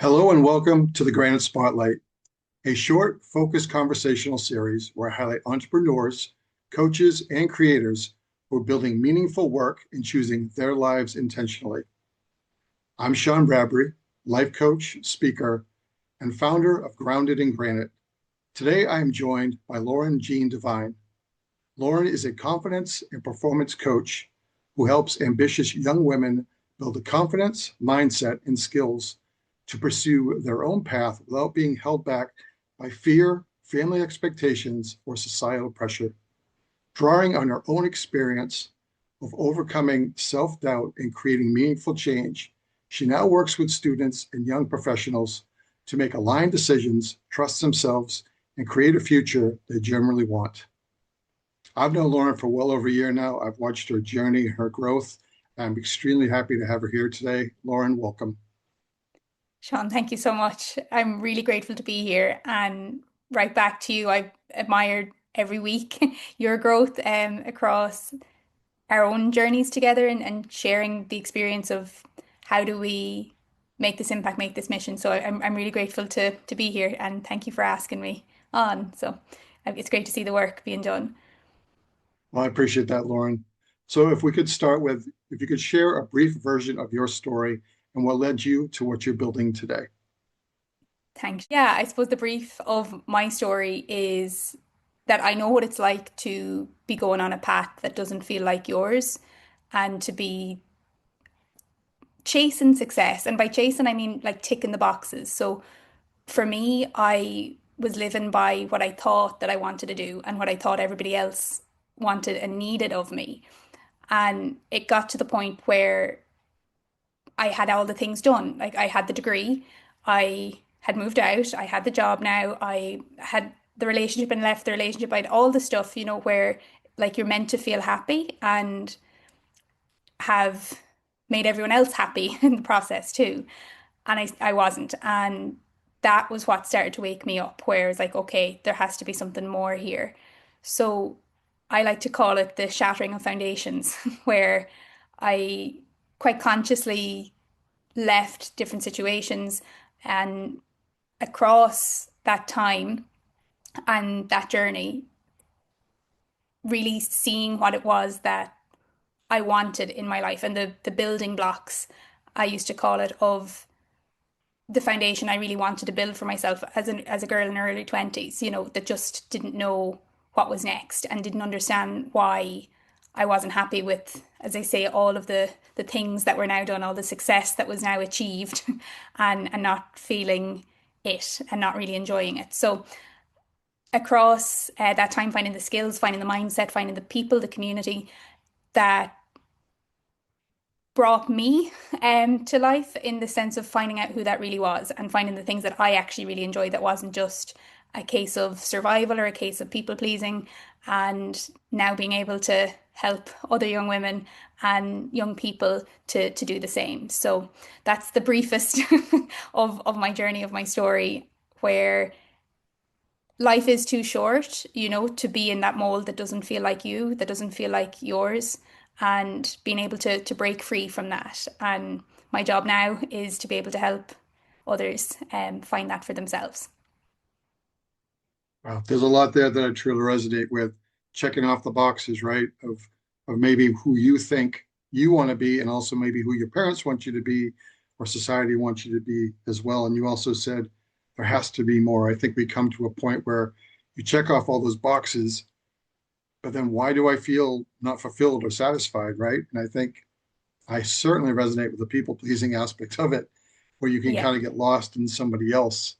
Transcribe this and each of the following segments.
Hello and welcome to the Granite Spotlight, a short, focused conversational series where I highlight entrepreneurs, coaches, and creators who are building meaningful work and choosing their lives intentionally. I'm Sean Bradbury, life coach, speaker, and founder of Grounded in Granite. Today I am joined by Jean Devine. Lauren is a confidence and performance coach who helps ambitious young women build a confidence, mindset, and skills to pursue their own path without being held back by fear, family expectations, or societal pressure. Drawing on her own experience of overcoming self doubt and creating meaningful change, she now works with students and young professionals to make aligned decisions, trust themselves, and create a future they genuinely want. I've known Lauren for well over a year now. I've watched her journey, her growth. I'm extremely happy to have her here today. Lauren, welcome. Sean, thank you so much. I'm really grateful to be here. And right back to you, I've admired every week your growth across our own journeys together and sharing the experience of how do we make this impact, make this mission. So I'm really grateful to be here and thank you for asking me on. So it's great to see the work being done. Well, I appreciate that, Lauren. So if we could start with, if you could share a brief version of your story and what led you to what you're building today. Thanks. Yeah, I suppose the brief of my story is that I know what it's like to be going on a path that doesn't feel like yours and to be chasing success. And by chasing, I mean like ticking the boxes. So for me, I was living by what I thought that I wanted to do and what I thought everybody else wanted and needed of me. And it got to the point where I had all the things done. Like I had the degree, I had moved out, I had the job now, I had the relationship and left the relationship. I had all the stuff, where like you're meant to feel happy and have made everyone else happy in the process too. And I wasn't. And that was what started to wake me up, where it's like, okay, there has to be something more here. So I like to call it the shattering of foundations, where I quite consciously left different situations and across that time and that journey, really seeing what it was that I wanted in my life and the building blocks, I used to call it, of the foundation I really wanted to build for myself as a girl in her early 20s, that just didn't know what was next and didn't understand why I wasn't happy with, as I say, all of the things that were now done, all the success that was now achieved, and not feeling it and not really enjoying it. So across that time, finding the skills, finding the mindset, finding the people, the community that brought me to life, in the sense of finding out who that really was and finding the things that I actually really enjoyed, that wasn't just a case of survival or a case of people pleasing, and now being able to help other young women and young people to do the same. So that's the briefest of my journey, of my story, where life is too short, to be in that mold that doesn't feel like you, that doesn't feel like yours, and being able to break free from that. And my job now is to be able to help others find that for themselves. Wow, there's a lot there that I truly resonate with. Checking off the boxes, right? Of maybe who you think you want to be, and also maybe who your parents want you to be, or society wants you to be as well. And you also said there has to be more. I think we come to a point where you check off all those boxes, but then why do I feel not fulfilled or satisfied, right? And I think I certainly resonate with the people pleasing aspect of it, where you can Yeah. kind of get lost in somebody else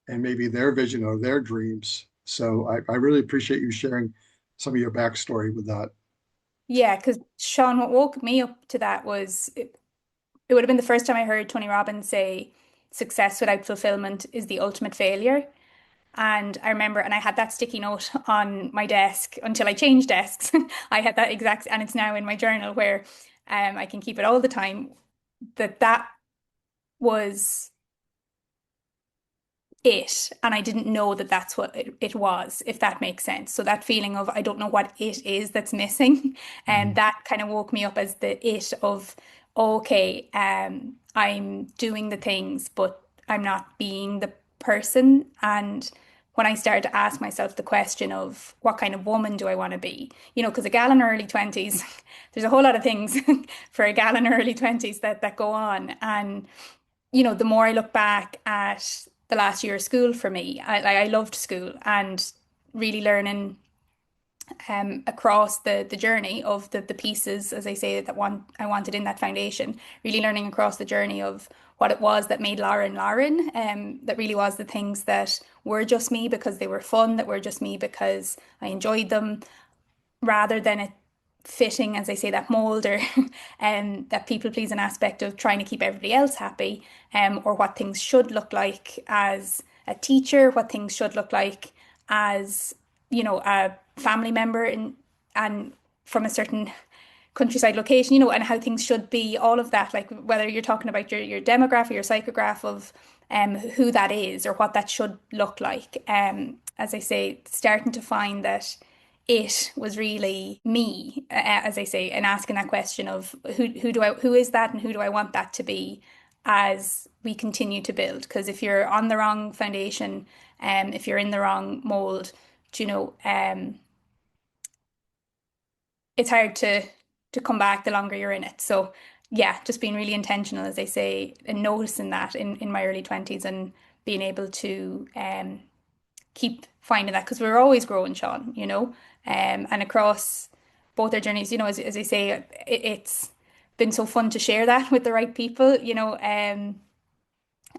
and maybe their vision or their dreams. So I really appreciate you sharing some of your backstory with that. Yeah, because Sean, what woke me up to that was it would have been the first time I heard Tony Robbins say success without fulfillment is the ultimate failure. And I remember, and I had that sticky note on my desk until I changed desks. I had that exact, and it's now in my journal where I can keep it all the time. That was it. And I didn't know that that's what it was, if that makes sense. So that feeling of I don't know what it is that's missing. And Mhm. that kind of woke me up as the it of, okay, I'm doing the things, but I'm not being the person. And when I started to ask myself the question of what kind of woman do I want to be, because a gal in her early 20s, there's a whole lot of things for a gal in her early 20s that go on. And, the more I look back at the last year of school for me, I loved school and really learning across the journey of the pieces, as I say, I wanted in that foundation, really learning across the journey of what it was that made Lauren Lauren, that really was the things that were just me because they were fun, that were just me because I enjoyed them, rather than it fitting, as I say, that mold or that people pleasing aspect of trying to keep everybody else happy, or what things should look like as a teacher, what things should look like as, a family member and from a certain countryside location, and how things should be, all of that, like whether you're talking about your demograph or your psychograph of who that is or what that should look like. As I say, starting to find that it was really me, as I say, and asking that question of who is that and who do I want that to be as we continue to build. Because if you're on the wrong foundation, if you're in the wrong mold, it's hard to come back the longer you're in it. So yeah, just being really intentional, as I say, and noticing that in my early 20s and being able to keep finding that because we're always growing, Sean, and across both our journeys, as I say, it's been so fun to share that with the right people,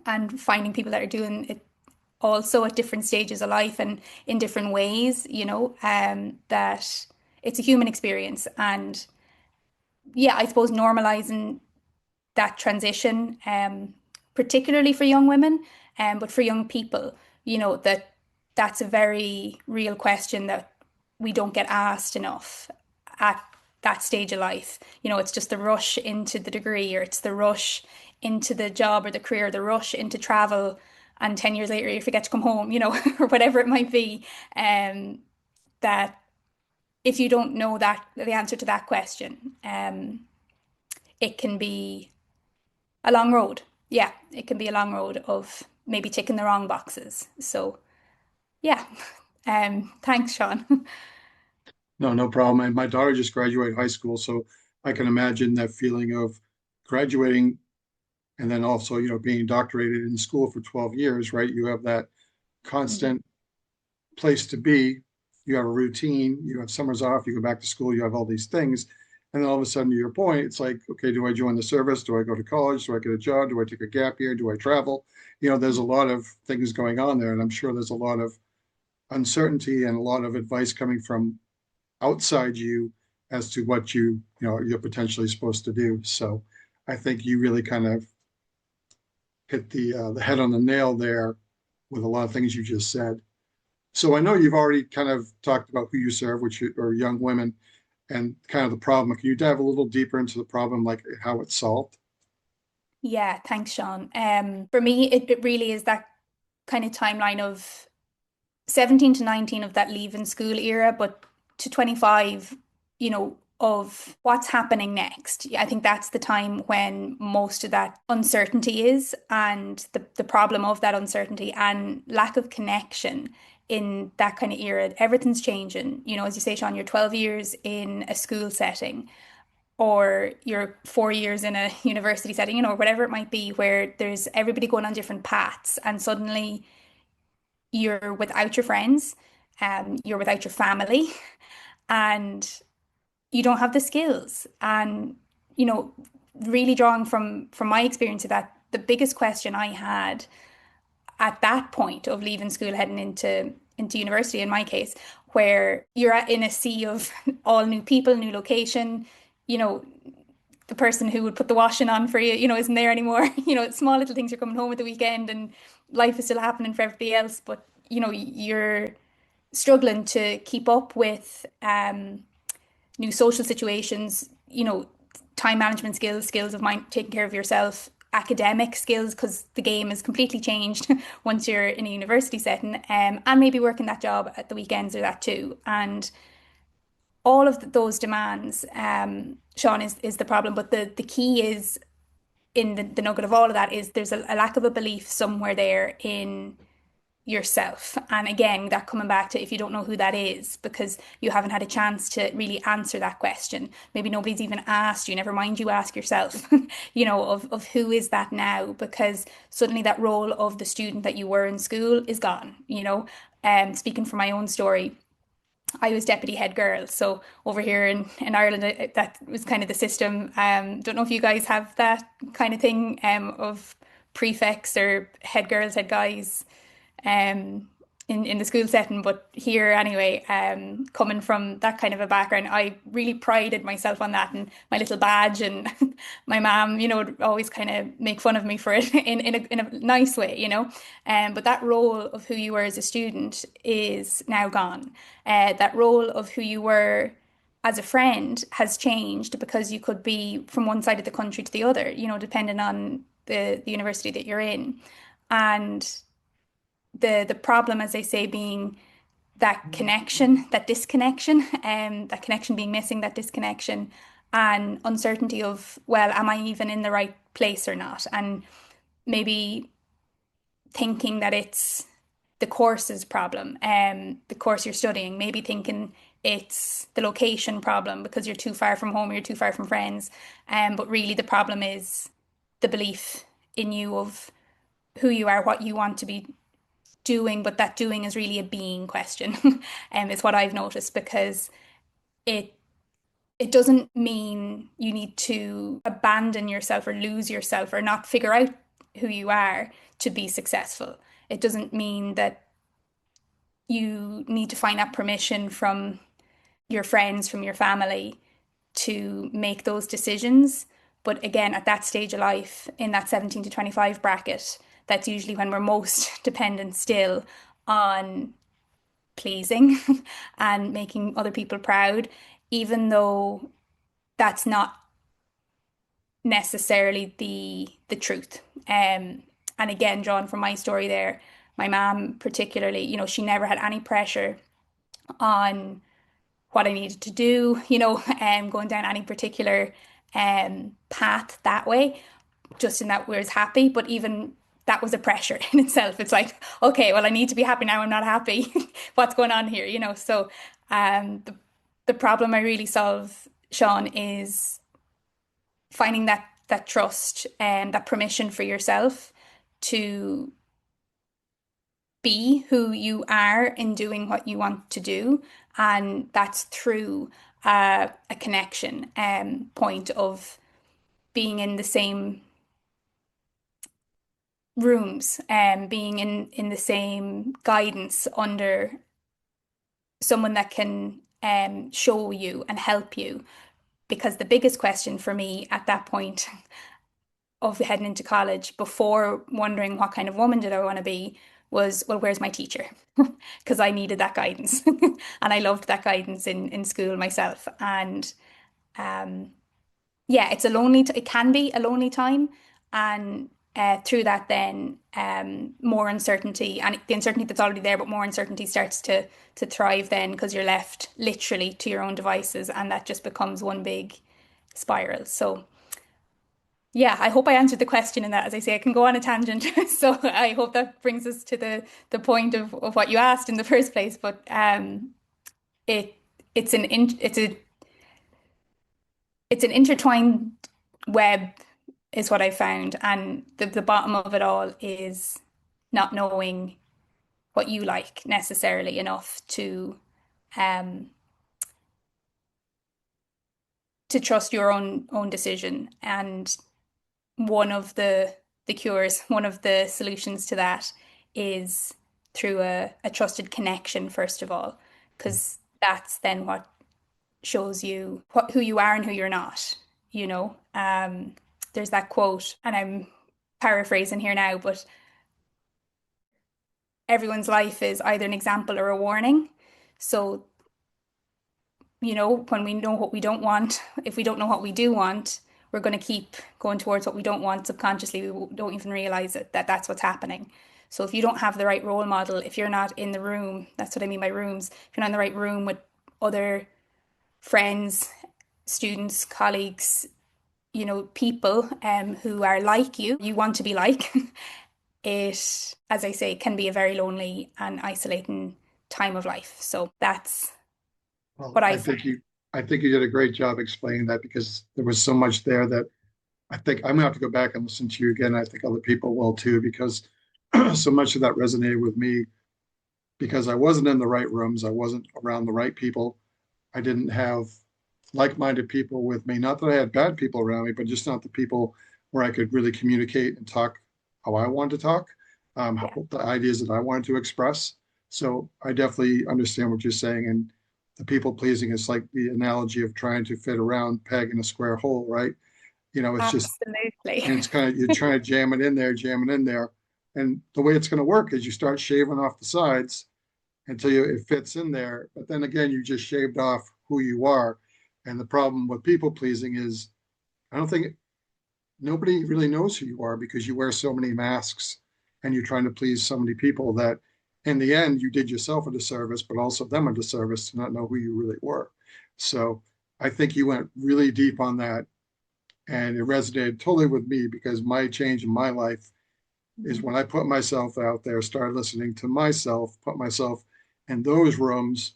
and finding people that are doing it also at different stages of life and in different ways, that it's a human experience. And yeah, I suppose normalizing that transition, particularly for young women, but for young people, that's a very real question that we don't get asked enough at that stage of life. It's just the rush into the degree, or it's the rush into the job or the career, the rush into travel, and 10 years later you forget to come home, or whatever it might be. That if you don't know the answer to that question, it can be a long road. Yeah, it can be a long road of maybe ticking the wrong boxes. So, yeah. Thanks, Sean. No, no problem. And my daughter just graduated high school, so I can imagine that feeling of graduating and then also, being doctorated in school for 12 years, right? You have that Mm. constant place to be. You have a routine, you have summers off, you go back to school, you have all these things. And then all of a sudden, to your point, it's like, okay, do I join the service? Do I go to college? Do I get a job? Do I take a gap year? Do I travel? There's a lot of things going on there. And I'm sure there's a lot of uncertainty and a lot of advice coming from outside you as to what you're potentially supposed to do. So I think you really kind of hit the head on the nail there with a lot of things you just said. So I know you've already kind of talked about who you serve, which are young women, and kind of the problem. Can you dive a little deeper into the problem, like how it's solved? Yeah, thanks, Sean. For me, it really is that kind of timeline of 17 to 19 of that leaving school era, but to 25, of what's happening next. Yeah, I think that's the time when most of that uncertainty is, and the problem of that uncertainty and lack of connection in that kind of era. Everything's changing. As you say, Sean, you're 12 years in a school setting, or you're 4 years in a university setting, whatever it might be, where there's everybody going on different paths, and suddenly you're without your friends, you're without your family, and you don't have the skills. And, you know, really drawing from my experience of that, the biggest question I had at that point of leaving school, heading into university, in my case, where in a sea of all new people, new location, you know, the person who would put the washing on for you, isn't there anymore. Small little things, you're coming home at the weekend and life is still happening for everybody else, but you're struggling to keep up with new social situations, time management skills, skills of mind, taking care of yourself, academic skills, because the game has completely changed once you're in a university setting, and maybe working that job at the weekends or that too. And all of those demands, Sean, is the problem. But the key is in the nugget of all of that is there's a lack of a belief somewhere there in yourself. And again, that coming back to if you don't know who that is because you haven't had a chance to really answer that question. Maybe nobody's even asked you, never mind you ask yourself, of who is that now? Because suddenly that role of the student that you were in school is gone. Speaking from my own story, I was deputy head girl. So over here in Ireland, that was kind of the system. Don't know if you guys have that kind of thing of prefects or head girls, head guys um, in the school setting. But here, anyway, coming from that kind of a background, I really prided myself on that and my little badge. And my mom, would always kind of make fun of me for it in a nice way. But that role of who you were as a student is now gone. That role of who you were as a friend has changed because you could be from one side of the country to the other, depending on the university that you're in. And the problem, as I say, being that connection, that disconnection, that connection being missing, that disconnection, and uncertainty of, well, am I even in the right place or not? And maybe thinking that it's the course's problem, the course you're studying, maybe thinking it's the location problem because you're too far from home or you're too far from friends. But really the problem is the belief in you of who you are, what you want to be doing, but that doing is really a being question, is what I've noticed because it it doesn't mean you need to abandon yourself or lose yourself or not figure out who you are to be successful. It doesn't mean that you need to find that permission from your friends, from your family to make those decisions. But again, at that stage of life, in that 17 to 25 bracket, that's usually when we're most dependent still on pleasing and making other people proud, even though that's not necessarily the truth. And again, drawn from my story there, my mom particularly, she never had any pressure on what I needed to do, going down any particular path that way, just in that we was happy. But even that was a pressure in itself. It's like, okay, well, I need to be happy now. I'm not happy. What's going on here? So the problem I really solve, Sean, is finding that trust and that permission for yourself to be who you are in doing what you want to do. And that's through a connection point of being in the same rooms and being in the same guidance under someone that can show you and help you. Because the biggest question for me at that point of heading into college, before wondering what kind of woman did I want to be, was, well, where's my teacher? Because I needed that guidance. And I loved that guidance in school myself. And um, yeah, it can be a lonely time. And through that, then more uncertainty and the uncertainty that's already there, but more uncertainty starts to thrive then because you're left literally to your own devices, and that just becomes one big spiral. So yeah, I hope I answered the question in that. As I say, I can go on a tangent. So I hope that brings us to the point of what you asked in the first place. But it it's an in, it's an intertwined web is what I found. And the bottom of it all is not knowing what you like necessarily enough um to trust your own decision. And one of the cures, one of the solutions to that is through a trusted connection, first of all, because that's then what shows you who you are and who you're not. There's that quote, and I'm paraphrasing here now, but everyone's life is either an example or a warning. So, when we know what we don't want, if we don't know what we do want, we're going to keep going towards what we don't want subconsciously. We don't even realize it, that that's what's happening. So if you don't have the right role model, if you're not in the room, that's what I mean by rooms, if you're not in the right room with other friends, students, colleagues, people who are like you want to be like, it, as I say, can be a very lonely and isolating time of life. So that's Well, what I found. I think you did a great job explaining that because there was so much there that I think I'm gonna have to go back and listen to you again. I think other people will too, because so much of that resonated with me because I wasn't in the right rooms. I wasn't around the right people. I didn't have like-minded people with me. Not that I had bad people around me, but just not the people where I could really communicate and talk how I wanted to talk, Yeah, the ideas that I wanted to express. So I definitely understand what you're saying. And the people pleasing is like the analogy of trying to fit a round peg in a square hole, right? It's just, absolutely. and it's kind of, you're trying to jam it in there. And the way it's going to work is you start shaving off the sides until it fits in there. But then again, you just shaved off who you are. And the problem with people pleasing is I don't think nobody really knows who you are because you wear so many masks and you're trying to please so many people that in the end you did yourself a disservice, but also them a disservice to not know who you really were. So I think you went really deep on that and it resonated totally with me because my change in my life is when I put myself out there, started listening to myself, put myself in those rooms.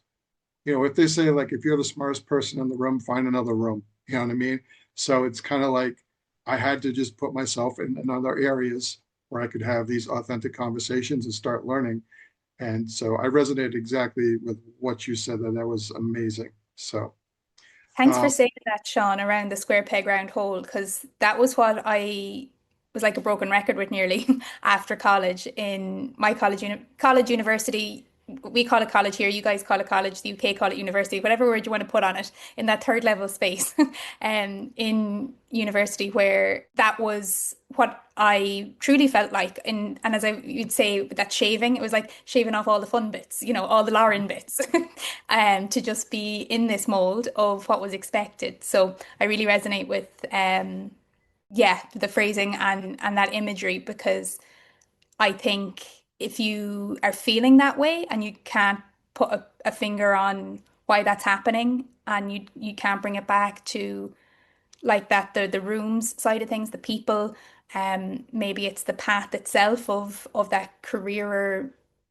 If they say like if you're the smartest person in the room, find another room. You know what I mean? So it's kind of like I had to just put myself in other areas where I could have these authentic conversations and start learning. And so I resonated exactly with what you said, that was amazing. So Thanks for uh, saying that, Sean, around the square peg round hole, because that was what I was like a broken record with nearly after college in my college university. We call it college here, you guys call it college, the UK call it university, whatever word you want to put on it, in that third level space in university, where that was what I truly felt like. And as you'd say, with that shaving, it was like shaving off all the fun bits, all the Lauren bits, to just be in this mold of what was expected. So I really resonate with, yeah, the phrasing and that imagery, because I think if you are feeling that way and you can't put a finger on why that's happening, and you can't bring it back to like that, the rooms side of things, the people, maybe it's the path itself of that career or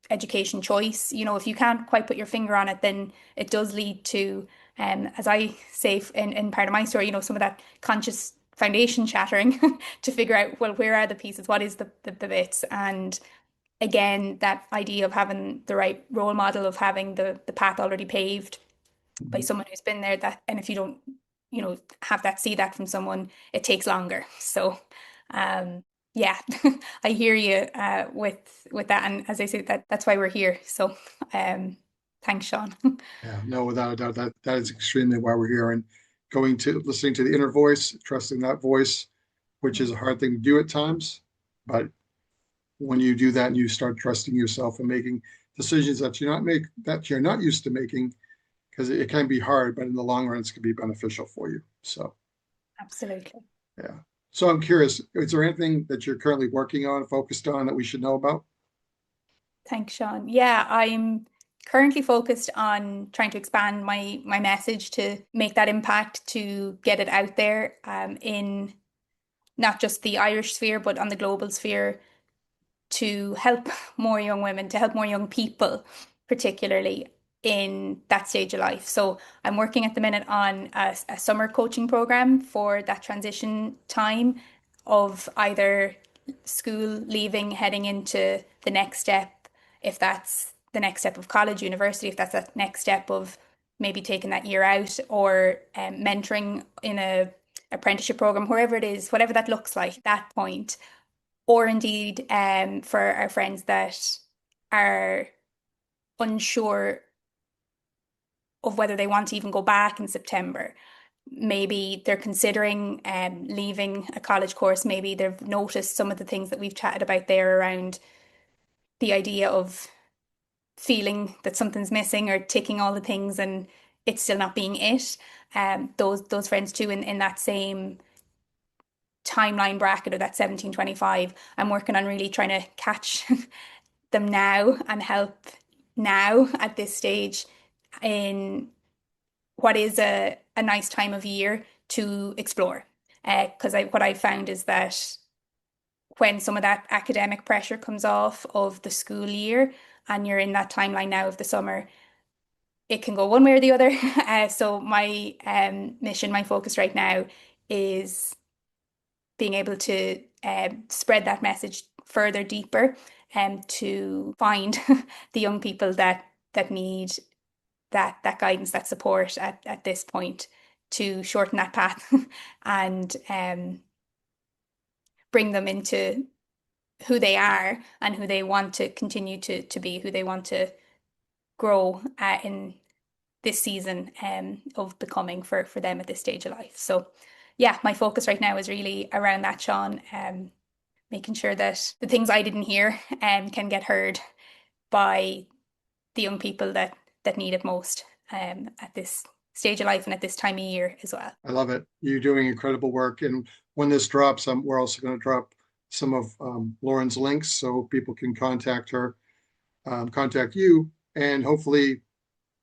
education choice. If you can't quite put your finger on it, then it does lead to, as I say in part of my story, some of that conscious foundation shattering to figure out, well, where are the pieces? What is the bits? And again, that idea of having the right role model, of having the path already paved by someone who's been there, that, and if you don't have that, see that from someone, it takes longer. So yeah, I hear you with that, and as I say, that's why we're here. So thanks, Sean. yeah, no, without a doubt, that is extremely why we're here and going to listening to the inner voice, trusting that voice, which is a hard thing to do at times. But when you do that and you start trusting yourself and making decisions that you're not used to making, because it can be hard, but in the long run, it's going to be beneficial for you. So Absolutely. yeah. So I'm curious, is there anything that you're currently working on, focused on that we should know about? Thanks, Sean. Yeah, I'm currently focused on trying to expand my message to make that impact, to get it out there, in not just the Irish sphere, but on the global sphere, to help more young women, to help more young people, particularly in that stage of life. So I'm working at the minute on a summer coaching program for that transition time of either school leaving, heading into the next step, if that's the next step of college, university, if that's that next step of maybe taking that year out, or mentoring in a apprenticeship program, wherever it is, whatever that looks like at that point, or indeed for our friends that are unsure of whether they want to even go back in September. Maybe they're considering leaving a college course. Maybe they've noticed some of the things that we've chatted about there around the idea of feeling that something's missing or ticking all the things and it's still not being it. Those friends too, in that same timeline bracket of that 1725, I'm working on really trying to catch them now and help now at this stage in what is a nice time of year to explore. Because what I found is that when some of that academic pressure comes off of the school year and you're in that timeline now of the summer, it can go one way or the other. So my mission, my focus right now is being able to spread that message further deeper and to find the young people that need that guidance, that support at this point to shorten that path and bring them into who they are and who they want to continue to be, who they want to grow in this season of becoming for them at this stage of life. So yeah, my focus right now is really around that, Sean, making sure that the things I didn't hear can get heard by the young people that need it most at this stage of life and at this time of year as well. I love it. You're doing incredible work. And when this drops, we're also going to drop some of Lauren's links so people can contact her, contact you, and hopefully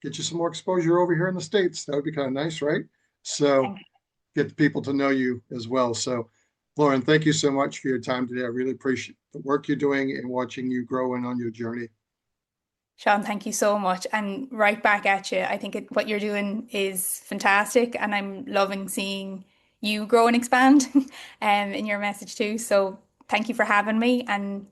get you some more exposure over here in the States. That would be kind of nice, right? So Thank get the people to know you as well. So, Lauren, thank you so much for your time today. I really appreciate the work you're doing and watching you grow and on your journey. Sean, thank you so much. And right back at you. I think what you're doing is fantastic, and I'm loving seeing you grow and expand in your message too. So thank you for having me, and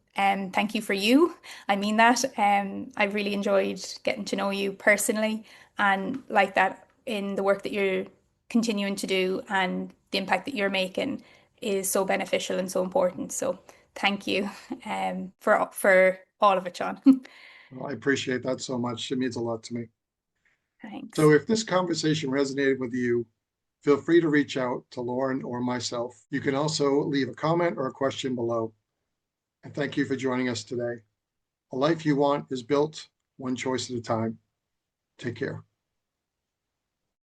thank you for you. I mean that. I've really enjoyed getting to know you personally, and like that in the work that you're continuing to do, and the impact that you're making is so beneficial and so important. So thank you for all of it, Sean. Well, I appreciate that so much. It means a lot to me. Thanks. So if this conversation resonated with you, feel free to reach out to Lauren or myself. You can also leave a comment or a question below. And thank you for joining us today. A life you want is built one choice at a time. Take care.